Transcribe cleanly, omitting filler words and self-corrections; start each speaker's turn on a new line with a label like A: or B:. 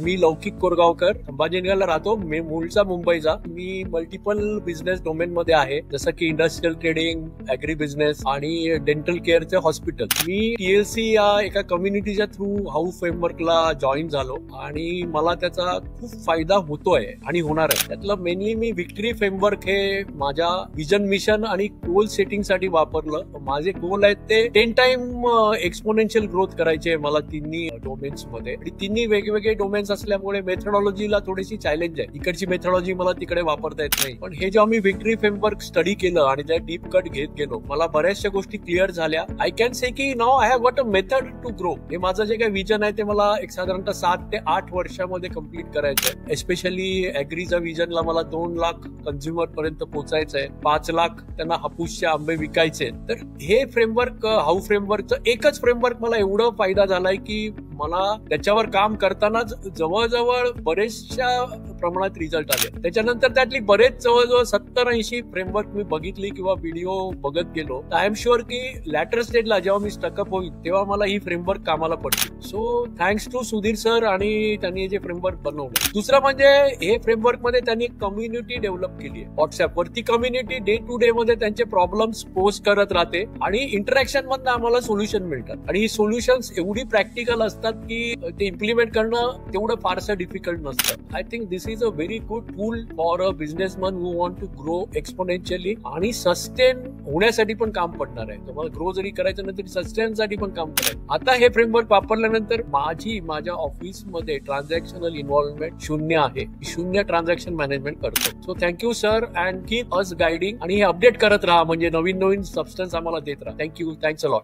A: मी लौकिक कोरगावकर, संभाजीनगरला राहतो. मी मूळचा मुंबईचा. मी मल्टिपल बिझनेस डोमेन मध्ये आहे, जसं की इंडस्ट्रियल ट्रेडिंग, ऍग्री बिझनेस आणि डेंटल केअरचे हॉस्पिटल. मी TLC या एका कम्युनिटीच्या थ्रू हाऊ फ्रेमवर्कला जॉईन झालो आणि मला त्याचा खूप फायदा होतोय आणि होणार आहे. त्यातलं मेनली मी विक्टरी फ्रेमवर्क हे माझ्या विजन, मिशन आणि गोल सेटिंग साठी वापरलं. माझे गोल आहेत ते 10 टाइम एक्सपोनेन्शियल ग्रोथ करायचे मला तिन्ही डोमेन्स मध्ये. आणि तिन्ही वेगवेगळे डोमेन्स असल्यामुळे मेथडॉलॉजीला थोडीशी चॅलेंज आहे. इकडची मेथडॉलॉजी मला तिकडे वापरता येत नाही. पण हे जेव्हा मी विक्टरी फ्रेमवर्क स्टडी केलं आणि त्या डीप कट घेत गेलो, मला बऱ्याचशा गोष्टी क्लिअर झाल्या. आय कॅन से की now I have got a method to grow. हे माझं जे काही विजन आहे ते मला एक साधारणतः 7 ते 8 वर्षामध्ये कम्प्लीट करायचं आहे. एस्पेशली ऍग्रीच्या विजनला मला 2 लाख कंझ्युमर पर्यंत पोहोचायचं आहे. 5 लाख त्यांना हापूसचे आंबे विकायचे. तर हे फ्रेमवर्क, हाऊ फ्रेमवर्कचं एकच फ्रेमवर्क मला एवढं फायदा झालाय की मला त्याच्यावर काम करतानाच जवळजवळ बरेचशा प्रमाणात रिझल्ट आले. त्याच्यानंतर त्यातली बरेच जवळजवळ 70-80 फ्रेमवर्क मी बघितली किंवा व्हिडिओ बघत गेलो. आय एम शुअर की लॅटर स्टेजला जेव्हा मी स्टकअप होईल तेव्हा मला ही फ्रेमवर्क कामाला पडतील. So thanks to Sudhir sir आणि त्यांनी जे फ्रेमवर्क बनवलं. दुसरं म्हणजे हे फ्रेमवर्क मध्ये त्यांनी एक कम्युनिटी डेव्हलप केली आहे व्हॉट्सअपवर. ती कम्युनिटी डे टू डे मध्ये त्यांचे प्रॉब्लेम्स पोस्ट करत राहते आणि इंटरॅक्शन मधनं आम्हाला सोल्युशन मिळतात. आणि ही सोल्युशन्स एवढी प्रॅक्टिकल असतात की ते इम्प्लिमेंट करणं तेवढं फारसं डिफिकल्ट नसतं. I think this is a very good tool for a businessman who want to grow exponentially आणि सस्टेन होण्यासाठी पण काम पडणार आहे. तुम्हाला ग्रो जरी करायचं नाही तरी सस्टेन साठी पण काम करायचं. आता हे फ्रेमवर्क वापरल्यानंतर माझ्या ऑफिसमध्ये ट्रान्झॅक्शनल इन्व्हॉल्वमेंट 0 आहे. 0 ट्रान्झॅक्शन मॅनेजमेंट करतो. So thank you sir and keep us guiding. आणि हे अपडेट करत राहा, म्हणजे नवीन सबस्टन्स आम्हाला देत राहा. थँक्यू. Thanks a lot.